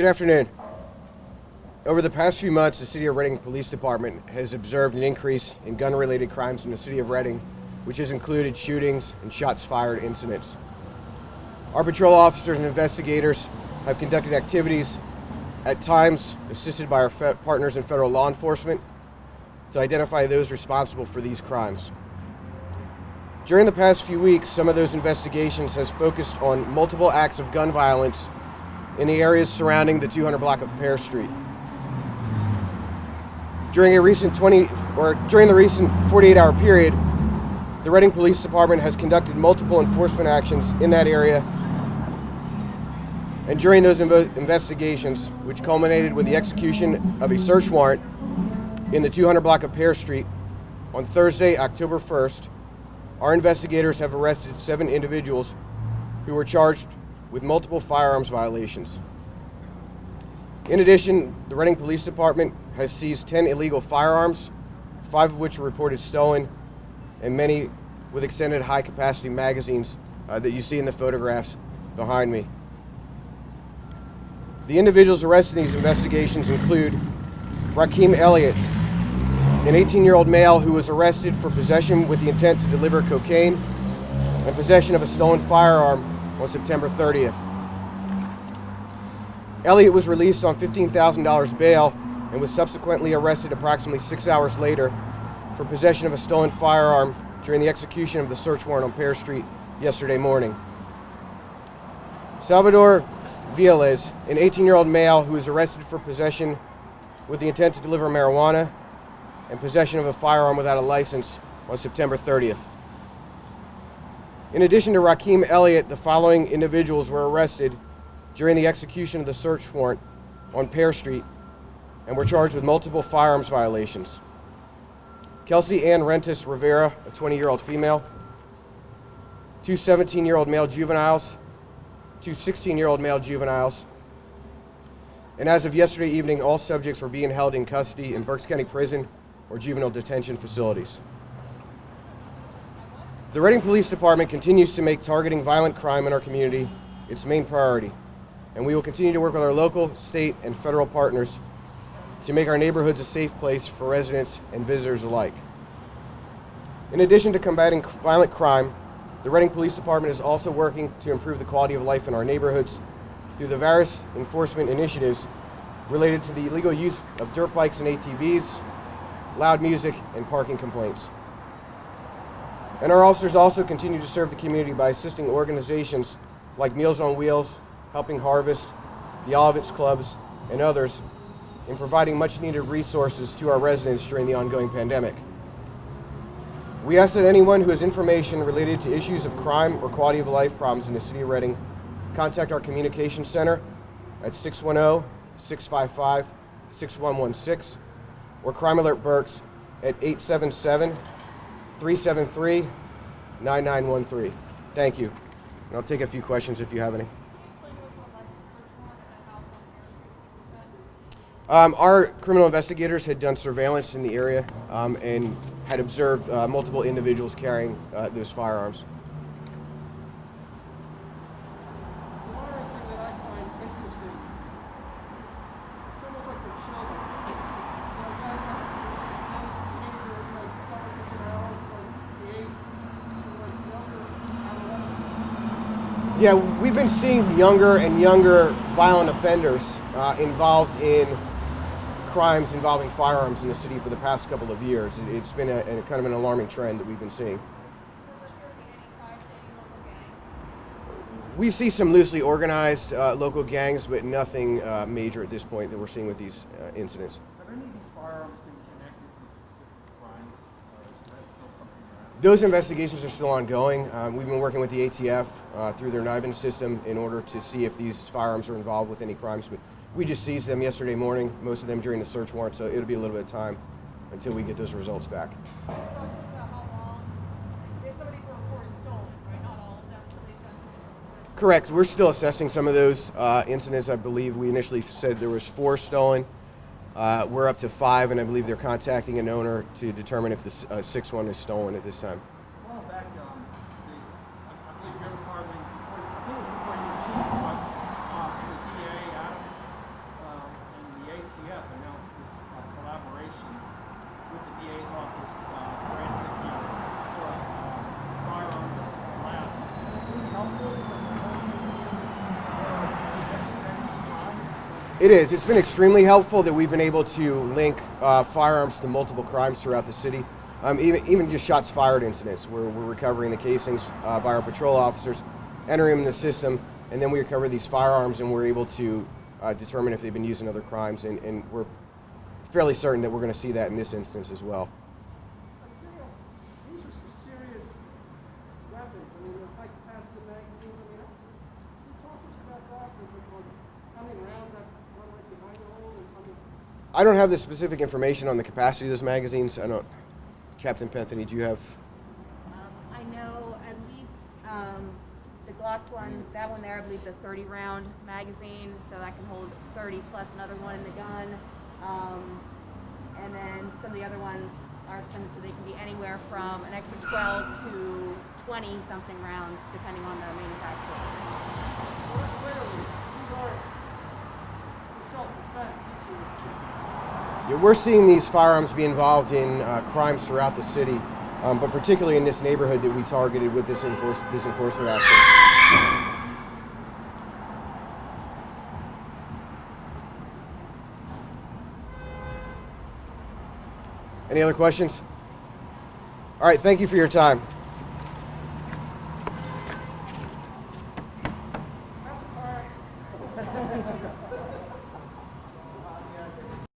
Good afternoon. Over the past few months, the City of Reading Police Department has observed an increase in gun-related crimes in the City of Reading, which has included shootings and shots-fired incidents. Our patrol officers and investigators have conducted activities, at times assisted by our partners in federal law enforcement, to identify those responsible for these crimes. During the past few weeks, some of those investigations has focused on multiple acts of gun violence in the areas surrounding the 200 block of Pear Street. During the recent 48-hour period, the Reading Police Department has conducted multiple enforcement actions in that area. And during those investigations, which culminated with the execution of a search warrant in the 200 block of Pear Street on Thursday, October 1st, our investigators have arrested 7 individuals who were charged with multiple firearms violations. In addition, the Reading Police Department has seized 10 illegal firearms, 5 of which were reported stolen, and many with extended high-capacity magazines that you see in the photographs behind me. The individuals arrested in these investigations include Rakeem Elliott, an 18-year-old male who was arrested for possession with the intent to deliver cocaine and possession of a stolen firearm on September 30th. Elliott was released on $15,000 bail and was subsequently arrested approximately 6 hours later for possession of a stolen firearm during the execution of the search warrant on Pear Street yesterday morning. Salvador Villalez, an 18-year-old male who was arrested for possession with the intent to deliver marijuana and possession of a firearm without a license on September 30th. In addition to Rakeem Elliott, the following individuals were arrested during the execution of the search warrant on Pear Street and were charged with multiple firearms violations. Kelsey Ann Rentis Rivera, a 20-year-old female, 2 17-year-old male juveniles, 2 16-year-old male juveniles, and as of yesterday evening, all subjects were being held in custody in Berks County Prison or juvenile detention facilities. The Reading Police Department continues to make targeting violent crime in our community its main priority, and we will continue to work with our local, state, and federal partners to make our neighborhoods a safe place for residents and visitors alike. In addition to combating violent crime, the Reading Police Department is also working to improve the quality of life in our neighborhoods through the various enforcement initiatives related to the illegal use of dirt bikes and ATVs, loud music, and parking complaints. And our officers also continue to serve the community by assisting organizations like Meals on Wheels, Helping Harvest, the Olivets Clubs, and others in providing much needed resources to our residents during the ongoing pandemic. We ask that anyone who has information related to issues of crime or quality of life problems in the City of Reading contact our communications center at 610-655-6116 or Crime Alert Berks at 877-373-9913. Thank you. And I'll take a few questions if you have any. Our criminal investigators had done surveillance in the area and had observed multiple individuals carrying those firearms. One other thing that I find interesting, it's almost like the children. Yeah, we've been seeing younger and younger violent offenders involved in crimes involving firearms in the city for the past couple of years. It's been a kind of an alarming trend that we've been seeing. We see some loosely organized local gangs, but nothing major at this point that we're seeing with these incidents. Have any of these firearms been connected to specific crimes, or is that still something around? Those investigations are still ongoing. We've been working with the ATF through their NIBIN system in order to see if these firearms are involved with any crimes, but we just seized them yesterday morning, most of them during the search warrant, so it'll be a little bit of time until we get those results back. Correct. We're still assessing some of those incidents. I believe we initially said there was 4 stolen. We're up to 5, and I believe they're contacting an owner to determine if the 6th one is stolen at this time. A while back, I believe you were part of the, I think it was before you were chief, but the DA Adams It is. It's been extremely helpful that we've been able to link firearms to multiple crimes throughout the city. Even just shots fired incidents where we're recovering the casings by our patrol officers, entering them in the system, and then we recover these firearms and we're able to determine if they've been used in other crimes, and we're fairly certain that we're going to see that in this instance as well. These are some serious weapons. I mean, they're high capacity magazines. I mean, can you talk to us about that? How many rounds that one might be behind the hole and how many? I don't have the specific information on the capacity of those magazines. I don't. Captain Pentheny, do you have? I know at least the Glock one, that one there, I believe, is a 30-round magazine, so that can hold 30 plus another one in the gun. And then some of the other ones are extended, so they can be anywhere from an extra 12 to 20-something rounds, depending on the manufacturer. Well, clearly, these aren't self-defense. Yeah, we're seeing these firearms be involved in crimes throughout the city, but particularly in this neighborhood that we targeted with this enforcement action. Any other questions? All right, thank you for your time.